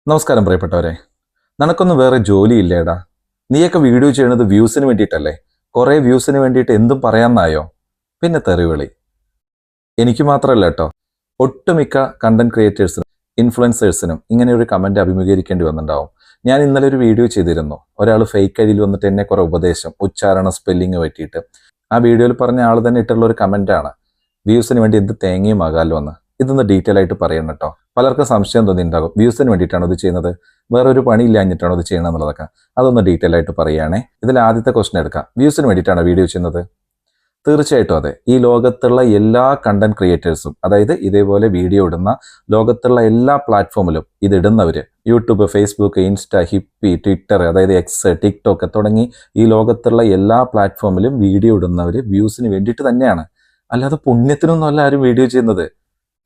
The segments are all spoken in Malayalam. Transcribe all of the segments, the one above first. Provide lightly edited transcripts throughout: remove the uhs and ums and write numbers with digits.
നമസ്കാരം പ്രിയപ്പെട്ടവരെ. നിനക്കൊന്നും വേറെ ജോലിയില്ലേടാ? നീയൊക്കെ വീഡിയോ ചെയ്യണത് വ്യൂസിന് വേണ്ടിയിട്ടല്ലേ? കുറേ വ്യൂസിന് വേണ്ടിയിട്ട് എന്തും പറയാമെന്നായോ? പിന്നെ തെറിവിളി. എനിക്ക് മാത്രമല്ല കേട്ടോ, ഒട്ടുമിക്ക കണ്ടന്റ് ക്രിയേറ്റേഴ്സിനും ഇൻഫ്ലുവൻസേഴ്സിനും ഇങ്ങനെ ഒരു കമന്റ് അഭിമുഖീകരിക്കേണ്ടി വന്നിട്ടുണ്ടാവും. ഞാൻ ഇന്നലെ ഒരു വീഡിയോ ചെയ്തിരുന്നു. ഒരാൾ ഫേക്ക് ഐഡിയിൽ വന്നിട്ട് എന്നെ കുറെ ഉപദേശം, ഉച്ചാരണ, സ്പെല്ലിങ് പറ്റിയിട്ട്. ആ വീഡിയോയിൽ പറഞ്ഞ ആൾ തന്നെ ഇട്ടുള്ള ഒരു കമന്റാണ്, വ്യൂസിന് വേണ്ടി എന്ത് തേങ്ങയും ആകാമല്ലോ എന്ന്. ഇതൊന്ന് ഡീറ്റെയിൽ ആയിട്ട് പറയണം കേട്ടോ. പലർക്കും സംശയം തോന്നിയിട്ടുണ്ടാകും, വ്യൂസിന് വേണ്ടിയിട്ടാണോ ഇത് ചെയ്യുന്നത്, വേറൊരു പണിയില്ലാഞ്ഞിട്ടാണോ ഇത് ചെയ്യണം എന്നുള്ളതൊക്കെ. അതൊന്ന് ഡീറ്റെയിൽ ആയിട്ട് പറയുകയാണേ. ഇതിൽ ആദ്യത്തെ ക്വസ്റ്റൻ എടുക്കാം, വ്യൂസിന് വേണ്ടിയിട്ടാണോ വീഡിയോ ചെയ്യുന്നത്? തീർച്ചയായിട്ടും അതെ. ഈ ലോകത്തുള്ള എല്ലാ കണ്ടന്റ് ക്രിയേറ്റേഴ്സും, അതായത് ഇതേപോലെ വീഡിയോ ഇടുന്ന ലോകത്തുള്ള എല്ലാ പ്ലാറ്റ്ഫോമിലും ഇതിടുന്നവർ, യൂട്യൂബ്, ഫേസ്ബുക്ക്, ഇൻസ്റ്റ, ഹിപ്പി, ട്വിറ്റർ, അതായത് എക്സ്, ടിക്ടോക്ക് തുടങ്ങി ഈ ലോകത്തുള്ള എല്ലാ പ്ലാറ്റ്ഫോമിലും വീഡിയോ ഇടുന്നവർ വ്യൂസിന് വേണ്ടിയിട്ട് തന്നെയാണ്. അല്ലാതെ പുണ്യത്തിനൊന്നും അല്ല ആരും വീഡിയോ ചെയ്യുന്നത്.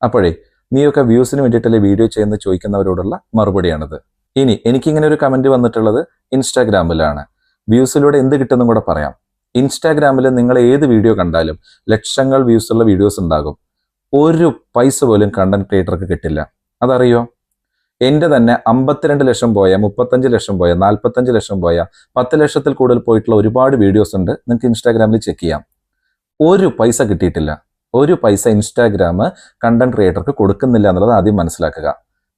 അപ്പോഴേ നീയൊക്കെ വ്യൂസിന് വേണ്ടിയിട്ടല്ലേ വീഡിയോ ചെയ്യുന്ന ചോദിക്കുന്നവരോടുള്ള മറുപടിയാണിത്. ഇനി എനിക്കിങ്ങനെ ഒരു കമന്റ് വന്നിട്ടുള്ളത് ഇൻസ്റ്റാഗ്രാമിലാണ്. വ്യൂസിലൂടെ എന്ത് കിട്ടുമെന്നും കൂടെ പറയാം. ഇൻസ്റ്റാഗ്രാമിൽ നിങ്ങൾ ഏത് വീഡിയോ കണ്ടാലും ലക്ഷങ്ങൾ വ്യൂസുള്ള വീഡിയോസ് ഉണ്ടാകും. ഒരു പൈസ പോലും കണ്ടന്റ് ക്രിയേറ്റർക്ക് കിട്ടില്ല. അതറിയോ? എൻ്റെ തന്നെ 52 ലക്ഷം പോയ, 35 ലക്ഷം പോയ, 45 ലക്ഷം പോയ, 10 ലക്ഷത്തിൽ കൂടുതൽ പോയിട്ടുള്ള ഒരുപാട് വീഡിയോസ് ഉണ്ട്. നിങ്ങൾക്ക് ഇൻസ്റ്റാഗ്രാമിൽ ചെക്ക് ചെയ്യാം. ഒരു പൈസ കിട്ടിയിട്ടില്ല. ഒരു പൈസ ഇൻസ്റ്റാഗ്രാം കണ്ടന്റ് ക്രിയേറ്റർക്ക് കൊടുക്കുന്നില്ല എന്നുള്ളത് ആദ്യം മനസ്സിലാക്കുക.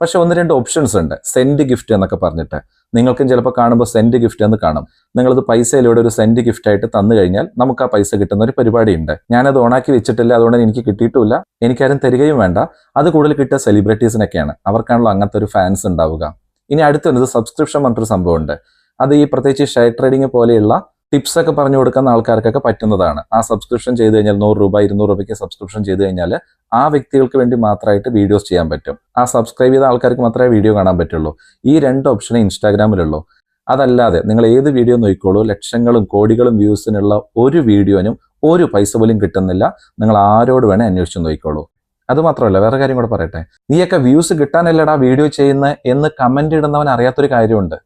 പക്ഷെ 1-2 ഓപ്ഷൻസ് ഉണ്ട്. സെൻഡ് ഗിഫ്റ്റ് എന്നൊക്കെ പറഞ്ഞിട്ട് നിങ്ങൾക്കും ചിലപ്പോൾ കാണുമ്പോൾ സെൻഡ് ഗിഫ്റ്റ് എന്ന് കാണും. നിങ്ങളത് പൈസയിലൂടെ ഒരു സെൻഡ് ഗിഫ്റ്റ് ആയിട്ട് തന്നു കഴിഞ്ഞാൽ നമുക്ക് ആ പൈസ കിട്ടുന്ന ഒരു പരിപാടിയുണ്ട്. ഞാനത് ഓണാക്കി വെച്ചിട്ടില്ല, അതുകൊണ്ട് എനിക്ക് കിട്ടിയിട്ടുമില്ല. എനിക്കാരും തരികയും വേണ്ട. അത് കൂടുതൽ കിട്ടുക സെലിബ്രിറ്റീസിനൊക്കെയാണ്. അവർക്കാണല്ലോ അങ്ങനത്തെ ഒരു ഫാൻസ് ഉണ്ടാവുക. ഇനി അടുത്തൊരു സബ്സ്ക്രിപ്ഷൻ പറഞ്ഞൊരു സംഭവമുണ്ട്. അത് ഈ പ്രത്യേകിച്ച് ഷെയർ ട്രേഡിംഗ് പോലെയുള്ള ടിപ്സ് ഒക്കെ പറഞ്ഞു കൊടുക്കുന്ന ആൾക്കാർക്കൊക്കെ പറ്റുന്നതാണ്. ആ സബ്സ്ക്രിപ്ഷൻ ചെയ്ത് കഴിഞ്ഞാൽ 100 രൂപ 200 രൂപയ്ക്ക് സബ്സ്ക്രിപ്ഷൻ ചെയ്ത് കഴിഞ്ഞാൽ ആ വ്യക്തികൾക്ക് വേണ്ടി മാത്രമായിട്ട് വീഡിയോസ് ചെയ്യാൻ പറ്റും. ആ സബ്സ്ക്രൈബ് ചെയ്ത ആൾക്കാർക്ക് മാത്രമേ വീഡിയോ കാണാൻ പറ്റുള്ളൂ. ഈ 2 ഓപ്ഷനേ ഇൻസ്റ്റാഗ്രാമിലുള്ളൂ. അതല്ലാതെ നിങ്ങൾ ഏത് വീഡിയോ നോക്കിക്കോളൂ, ലക്ഷങ്ങളും കോടികളും വ്യൂസിനുള്ള ഒരു വീഡിയോനും ഒരു പൈസ പോലും കിട്ടുന്നില്ല. നിങ്ങൾ ആരോട് വേണേ അന്വേഷിച്ച് നോക്കിക്കോളൂ. അതുമാത്രമല്ല, വേറെ കാര്യം കൂടെ പറയട്ടെ. നീയൊക്കെ വ്യൂസ് കിട്ടാനല്ലടാ വീഡിയോ ചെയ്യുന്ന എന്ന് കമന്റ് ഇടുന്നവൻ അറിയാത്തൊരു കാര്യമുണ്ട്.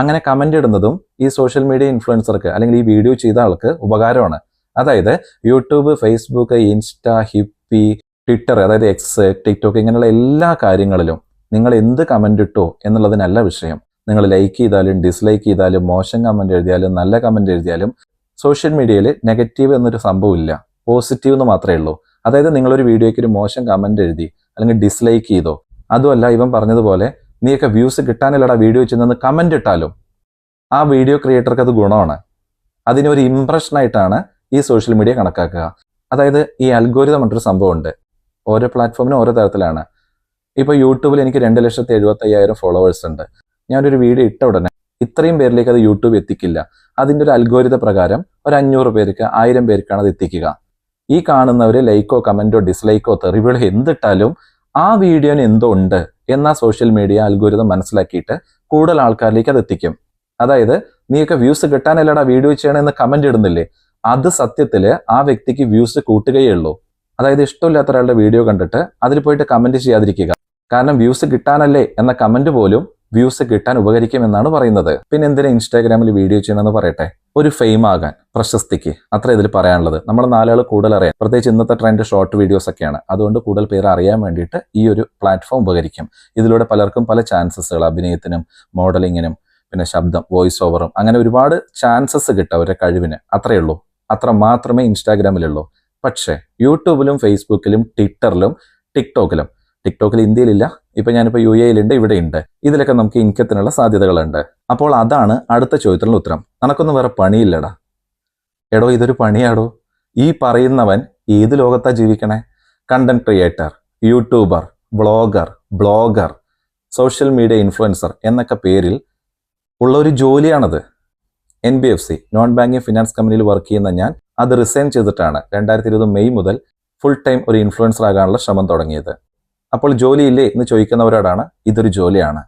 അങ്ങനെ കമന്റ് ഇടുന്നതും ഈ സോഷ്യൽ മീഡിയ ഇൻഫ്ലുവൻസർക്ക് അല്ലെങ്കിൽ ഈ വീഡിയോ ചെയ്ത ആൾക്ക് ഉപകാരമാണ്. അതായത് യൂട്യൂബ്, ഫേസ്ബുക്ക്, ഇൻസ്റ്റ, ഹിപ്പി, ട്വിറ്റർ, അതായത് എക്സ്, ടിക്ടോക്ക്, ഇങ്ങനെയുള്ള എല്ലാ കാര്യങ്ങളിലും നിങ്ങൾ എന്ത് കമന്റ് ഇട്ടോ എന്നുള്ളതിനല്ല വിഷയം. നിങ്ങൾ ലൈക്ക് ചെയ്താലും ഡിസ്ലൈക്ക് ചെയ്താലും മോശം കമന്റ് എഴുതിയാലും നല്ല കമന്റ് എഴുതിയാലും സോഷ്യൽ മീഡിയയിൽ നെഗറ്റീവ് എന്നൊരു സംഭവമില്ല, പോസിറ്റീവ് എന്ന് മാത്രമേ ഉള്ളൂ. അതായത് നിങ്ങളൊരു വീഡിയോയ്ക്ക് ഒരു മോശം കമന്റ് എഴുതി അല്ലെങ്കിൽ ഡിസ്ലൈക്ക് ചെയ്തോ, അതുമല്ല ഇവൻ പറഞ്ഞതുപോലെ നീയൊക്കെ വ്യൂസ് കിട്ടാനല്ലടാ വീഡിയോ ചെയ്യുന്നതെന്ന് കമന്റ് ഇട്ടാലും ആ വീഡിയോ ക്രിയേറ്റർക്ക് അത് ഗുണമാണ്. അതിനൊരു ഇംപ്രഷനായിട്ടാണ് ഈ സോഷ്യൽ മീഡിയ കണക്കാക്കുക. അതായത് ഈ അൽഗോരിതം പറഞ്ഞൊരു സംഭവമുണ്ട്. ഓരോ പ്ലാറ്റ്ഫോമിനും ഓരോ തരത്തിലാണ്. ഇപ്പോൾ യൂട്യൂബിൽ എനിക്ക് 2,75,000 ഫോളോവേഴ്സ് ഉണ്ട്. ഞാനൊരു വീഡിയോ ഇട്ട ഉടനെ ഇത്രയും പേരിലേക്ക് അത് യൂട്യൂബ് എത്തിക്കില്ല. അതിൻ്റെ ഒരു അൽഗോരിത പ്രകാരം ഒരു 500 പേർക്ക് 1000 പേർക്കാണ് അത് എത്തിക്കുക. ഈ കാണുന്നവർ ലൈക്കോ കമന്റോ ഡിസ്ലൈക്കോ തെറിവിളോ എന്തിട്ടാലും ആ വീഡിയോന് എന്തോ ഉണ്ട് എന്നാ സോഷ്യൽ മീഡിയ അൽഗോരിതം മനസ്സിലാക്കിയിട്ട് കൂടുതൽ ആൾക്കാരിലേക്ക് അത് എത്തിക്കും. അതായത് നീയൊക്കെ വ്യൂസ് കിട്ടാനല്ലടാ വീഡിയോ ചെയ്യണമെന്ന് കമന്റ് ഇടുന്നില്ലേ, അത് സത്യത്തിൽ ആ വ്യക്തിക്ക് വ്യൂസ് കൂട്ടുകയേ ഉള്ളൂ. അതായത് ഇഷ്ടമില്ലാത്ത ഒരാളുടെ വീഡിയോ കണ്ടിട്ട് അതിൽ പോയിട്ട് കമന്റ് ചെയ്യാതിരിക്കുക. കാരണം വ്യൂസ് കിട്ടാനല്ലേ എന്ന കമന്റ് പോലും വ്യൂസ് കിട്ടാൻ ഉപകരിക്കുമെന്നാണ് പറയുന്നത്. പിന്നെ എന്തിനാ ഇൻസ്റ്റാഗ്രാമിൽ വീഡിയോ ചെയ്യണമെന്ന് പറയട്ടെ? ഒരു ഫെയിം ആകാൻ, പ്രശസ്തിക്ക്, അത്ര ഇതിൽ പറയാനുള്ളത്. നമ്മൾ 4 ആൾ കൂടുതൽ അറിയാം. പ്രത്യേകിച്ച് ഇന്നത്തെ ട്രെൻഡ് ഷോർട്ട് വീഡിയോസ് ഒക്കെയാണ്. അതുകൊണ്ട് കൂടുതൽ പേര് അറിയാൻ വേണ്ടിയിട്ട് ഈ ഒരു പ്ലാറ്റ്ഫോം ഉപകരിക്കും. ഇതിലൂടെ പലർക്കും പല ചാൻസസുകൾ, അഭിനയത്തിനും മോഡലിങ്ങിനും പിന്നെ ശബ്ദം, വോയിസ് ഓവറും, അങ്ങനെ ഒരുപാട് ചാൻസസ് കിട്ടും അവരുടെ കഴിവിന്. അത്രയേ ഉള്ളൂ. അത്ര മാത്രമേ ഇൻസ്റ്റാഗ്രാമിലുള്ളൂ. പക്ഷേ യൂട്യൂബിലും ഫേസ്ബുക്കിലും ട്വിറ്ററിലും ടിക്ടോക്കിൽ ഇന്ത്യയിലില്ല, ഞാനിപ്പോൾ UAE-യിലുണ്ട്, ഇവിടെ ഉണ്ട്. ഇതിലൊക്കെ നമുക്ക് ഇൻകത്തിനുള്ള സാധ്യതകളുണ്ട്. അപ്പോൾ അതാണ് അടുത്ത ചോദ്യത്തിനുള്ള ഉത്തരം. നിനക്കൊന്നും വേറെ പണിയില്ലടാ. എടോ, ഇതൊരു പണിയാടോ. ഈ പറയുന്നവൻ ഏത് ലോകത്താ ജീവിക്കണേ? Content creator, YouTuber, blogger, social media influencer എന്നൊക്കെ പേരിൽ ഉള്ള ഒരു ജോലിയാണത്. NBFC, നോൺ ബാങ്കിങ് ഫിനാൻസ് കമ്പനിയിൽ വർക്ക് ചെയ്യുന്ന ഞാൻ അത് റിസൈൻ ചെയ്തിട്ടാണ് 2020 മെയ് മുതൽ ഫുൾ ടൈം ഒരു ഇൻഫ്ലുവൻസർ ആകാനുള്ള ശ്രമം തുടങ്ങിയത്. അപ്പോൾ ജോലിയില്ലേ എന്ന് ചോദിക്കുന്നവരോടാണ്, ഇതൊരു ജോലിയാണ്.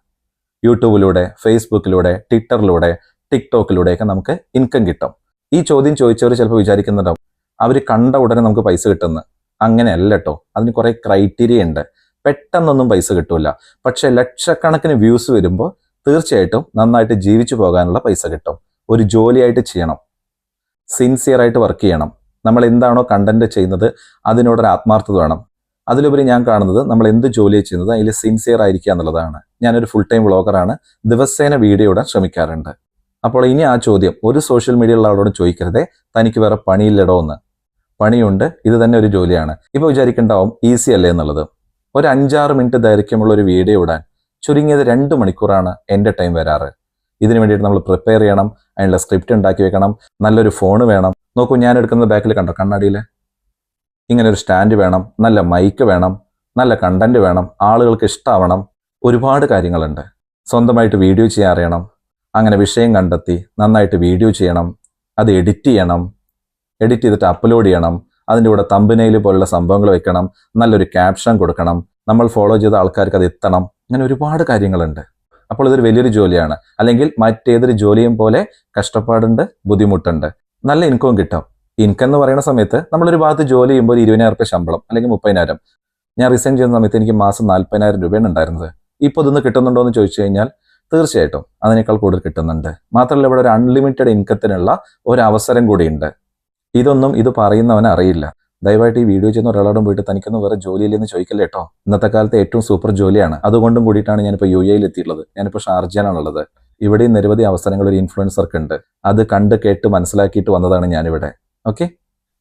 യൂട്യൂബിലൂടെ, ഫേസ്ബുക്കിലൂടെ, ട്വിറ്ററിലൂടെ, ടിക്ടോക്കിലൂടെയൊക്കെ നമുക്ക് ഇൻകം കിട്ടും. ഈ ചോദ്യം ചോദിച്ചവർ ചിലപ്പോൾ വിചാരിക്കുന്നുണ്ടാവും അവർ കണ്ട ഉടനെ നമുക്ക് പൈസ കിട്ടുന്നു. അങ്ങനെയല്ല കേട്ടോ. അതിന് കുറേ ക്രൈറ്റീരിയ ഉണ്ട്. പെട്ടെന്നൊന്നും പൈസ കിട്ടൂല. പക്ഷെ ലക്ഷക്കണക്കിന് വ്യൂസ് വരുമ്പോൾ തീർച്ചയായിട്ടും നന്നായിട്ട് ജീവിച്ചു പോകാനുള്ള പൈസ കിട്ടും. ഒരു ജോലിയായിട്ട് ചെയ്യണം, സിൻസിയറായിട്ട് വർക്ക് ചെയ്യണം. നമ്മൾ എന്താണോ കണ്ടന്റ് ചെയ്യുന്നത് അതിനോടൊരു ആത്മാർത്ഥത വേണം. അതിലുപരി ഞാൻ കാണുന്നത് നമ്മൾ എന്ത് ജോലി ചെയ്യുന്നത് അതിൽ സിൻസിയർ ആയിരിക്കുക എന്നുള്ളതാണ്. ഞാനൊരു ഫുൾ ടൈം വ്ളോഗറാണ്, ദിവസേന വീഡിയോ ഇടാൻ ശ്രമിക്കാറുണ്ട്. അപ്പോൾ ഇനി ആ ചോദ്യം ഒരു സോഷ്യൽ മീഡിയയിലുള്ള ആളോട് ചോദിക്കരുതേ, തനിക്ക് വേറെ പണിയില്ലടോ എന്ന്. പണിയുണ്ട്, ഇത് തന്നെ ഒരു ജോലിയാണ്. ഇപ്പോൾ വിചാരിക്കണ്ടാവും ഈസി അല്ലേ എന്നുള്ളത്. ഒരു 5-6 മിനിറ്റ് ദൈർഘ്യമുള്ള ഒരു വീഡിയോ ഇടാൻ ചുരുങ്ങിയത് 2 മണിക്കൂറാണ് എൻ്റെ ടൈം വരാറ്. ഇതിനു വേണ്ടിയിട്ട് നമ്മൾ പ്രിപ്പയർ ചെയ്യണം, അതിനുള്ള സ്ക്രിപ്റ്റ് ഉണ്ടാക്കി വെക്കണം, നല്ലൊരു ഫോൺ വേണം. നോക്കൂ, ഞാൻ എടുക്കുന്നത് ബാക്കിൽ കണ്ടോ കണ്ണാടിയിൽ, ഇങ്ങനെ ഒരു സ്റ്റാൻഡ് വേണം, നല്ല മൈക്ക് വേണം, നല്ല കണ്ടന്റ് വേണം, ആളുകൾക്ക് ഇഷ്ടമാവണം, ഒരുപാട് കാര്യങ്ങളുണ്ട്. സ്വന്തമായിട്ട് വീഡിയോ ചെയ്യാൻ അറിയണം, അങ്ങനെ വിഷയം കണ്ടെത്തി നന്നായിട്ട് വീഡിയോ ചെയ്യണം, അത് എഡിറ്റ് ചെയ്യണം, എഡിറ്റ് ചെയ്തിട്ട് അപ്ലോഡ് ചെയ്യണം, അതിൻ്റെ കൂടെ തമ്പനെയിൽ പോലുള്ള സംഭവങ്ങൾ വെക്കണം, നല്ലൊരു ക്യാപ്ഷൻ കൊടുക്കണം, നമ്മൾ ഫോളോ ചെയ്ത ആൾക്കാർക്ക് അത് എത്തണം, അങ്ങനെ ഒരുപാട് കാര്യങ്ങളുണ്ട്. അപ്പോൾ ഇതൊരു വലിയൊരു ജോലിയാണ്. അല്ലെങ്കിൽ മറ്റേതൊരു ജോലിയും പോലെ കഷ്ടപ്പാടുണ്ട്, ബുദ്ധിമുട്ടുണ്ട്, നല്ല ഇൻകവും കിട്ടും. ഇൻകം എന്ന് പറയുന്ന സമയത്ത് നമ്മളൊരു ഭാഗത്ത് ജോലി ചെയ്യുമ്പോൾ 20,000 രൂപ ശമ്പളം അല്ലെങ്കിൽ 30,000. ഞാൻ റിസൈൻ ചെയ്യുന്ന സമയത്ത് എനിക്ക് മാസം 40,000 രൂപയാണ് ഉണ്ടായിരുന്നത്. ഇപ്പോൾ ഇതൊന്ന് കിട്ടുന്നുണ്ടോ എന്ന് ചോദിച്ചു കഴിഞ്ഞാൽ തീർച്ചയായിട്ടും അതിനേക്കാൾ കൂടുതൽ കിട്ടുന്നുണ്ട്. മാത്രമല്ല ഇവിടെ ഒരു അൺലിമിറ്റഡ് ഇൻകത്തിനുള്ള ഒരു അവസരം കൂടിയുണ്ട്. ഇതൊന്നും ഇത് പറയുന്നവന് അറിയില്ല. ദയവായിട്ട് ഈ വീഡിയോ ചെയ്യുന്ന ഒരാളോടും പോയിട്ട് തനിക്കൊന്നും വേറെ ജോലിയില്ലെന്ന് ചോദിക്കല്ലേ കേട്ടോ. ഇന്നത്തെ കാലത്ത് ഏറ്റവും സൂപ്പർ ജോലിയാണ്. അതുകൊണ്ടും കൂടിയിട്ടാണ് ഞാനിപ്പോൾ UAE എത്തിയിട്ടുള്ളത്. ഞാനിപ്പോൾ ഷാർജയിലാണുള്ളത്. ഇവിടെയും നിരവധി അവസരങ്ങൾ ഒരു ഇൻഫ്ലുവൻസർക്ക് ഉണ്ട്. അത് കണ്ട് കേട്ട് മനസ്സിലാക്കിയിട്ട് വന്നതാണ് ഞാനിവിടെ. ഓക്കെ,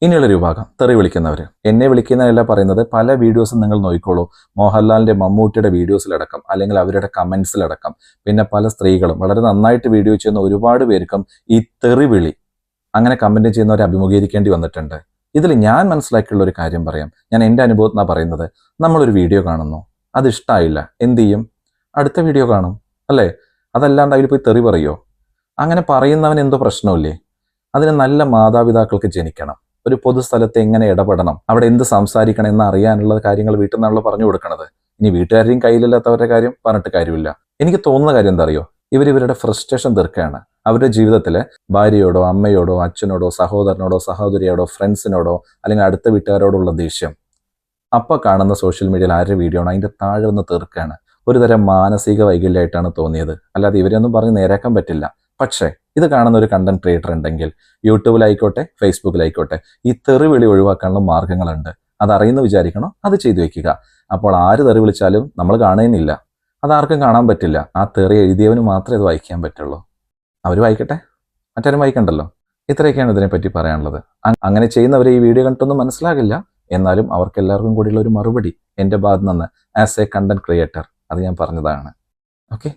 ഇനിയുള്ളൊരു വിഭാഗം തെറി വിളിക്കുന്നവർ. എന്നെ വിളിക്കുന്നതല്ല പറയുന്നത്, പല വീഡിയോസും നിങ്ങൾ നോക്കിക്കോളൂ. മോഹൻലാലിന്റെ, മമ്മൂട്ടിയുടെ വീഡിയോസിലടക്കം അല്ലെങ്കിൽ അവരുടെ കമന്റ്സിലടക്കം, പിന്നെ പല സ്ത്രീകളും വളരെ നന്നായിട്ട് വീഡിയോ ചെയ്യുന്ന ഒരുപാട് പേർക്കും ഈ തെറി വിളി അങ്ങനെ കമന്റ് ചെയ്യുന്നവരെ അഭിമുഖീകരിക്കേണ്ടി വന്നിട്ടുണ്ട്. ഇതിൽ ഞാൻ മനസ്സിലാക്കിയുള്ള ഒരു കാര്യം പറയാം. ഞാൻ എൻ്റെ അനുഭവത്തിനാണ് പറയുന്നത്. നമ്മളൊരു വീഡിയോ കാണുന്നു, അത് ഇഷ്ടമായില്ല, എന്ത് ചെയ്യും? അടുത്ത വീഡിയോ കാണും അല്ലേ? അതല്ലാണ്ട് അതിൽ പോയി തെറി പറയോ? അങ്ങനെ പറയുന്നവന് എന്തോ പ്രശ്നമില്ലേ? അതിന് നല്ല മാതാപിതാക്കൾക്ക് ജനിക്കണം. ഒരു പൊതുസ്ഥലത്ത് എങ്ങനെ ഇടപെടണം, അവിടെ എന്ത് സംസാരിക്കണം എന്ന് അറിയാനുള്ള കാര്യങ്ങൾ വീട്ടിൽ നിന്നാണല്ലോ പറഞ്ഞു കൊടുക്കണത്. ഇനി വീട്ടുകാരെയും കയ്യിലില്ലാത്തവരുടെ കാര്യം പറഞ്ഞിട്ട് കാര്യമില്ല. എനിക്ക് തോന്നുന്ന കാര്യം എന്താ അറിയോ? ഇവരുടെ ഫ്രസ്ട്രേഷൻ തീർക്കുകയാണ്. അവരുടെ ജീവിതത്തിൽ ഭാര്യയോടോ അമ്മയോടോ അച്ഛനോടോ സഹോദരനോടോ സഹോദരിയോടോ ഫ്രണ്ട്സിനോടോ അല്ലെങ്കിൽ അടുത്ത വീട്ടുകാരോടുള്ള ദേഷ്യം അപ്പം കാണുന്ന സോഷ്യൽ മീഡിയയിൽ ആരുടെ വീഡിയോ ആണ് അതിൻ്റെ താഴെ ഒന്ന് തീർക്കുകയാണ്. ഒരു തരം മാനസിക വൈകല്യമായിട്ടാണ് തോന്നിയത്. അല്ലാതെ ഇവരെയൊന്നും പറഞ്ഞ് നേരാക്കാൻ പറ്റില്ല. പക്ഷേ ഇത് കാണുന്ന ഒരു കണ്ടന്റ് ക്രിയേറ്റർ ഉണ്ടെങ്കിൽ യൂട്യൂബിലായിക്കോട്ടെ ഫേസ്ബുക്കിലായിക്കോട്ടെ ഈ തെറി വിളി ഒഴിവാക്കാനുള്ള മാർഗ്ഗങ്ങളുണ്ട്. അതറിയുന്ന വിചാരിക്കണോ, അത് ചെയ്തു വെക്കുക. അപ്പോൾ ആര് തെറി വിളിച്ചാലും നമ്മൾ കാണുന്നില്ല, അതാർക്കും കാണാൻ പറ്റില്ല. ആ തെറി എഴുതിയവന് മാത്രമേ അത് വായിക്കാൻ പറ്റുള്ളൂ. അവർ വായിക്കട്ടെ, മറ്റാരും വായിക്കണ്ടല്ലോ. ഇത്രയൊക്കെയാണ് ഇതിനെപ്പറ്റി പറയാനുള്ളത്. അങ്ങനെ ചെയ്യുന്നവരെ ഈ വീഡിയോ കണ്ടിട്ടൊന്നും മനസ്സിലാകില്ല. എന്നാലും അവർക്ക് എല്ലാവർക്കും കൂടിയുള്ള ഒരു മറുപടി എൻ്റെ ഭാഗത്ത് നിന്ന് ആസ് എ കണ്ടന്റ് ക്രിയേറ്റർ അത് ഞാൻ പറഞ്ഞതാണ്. ഓക്കെ.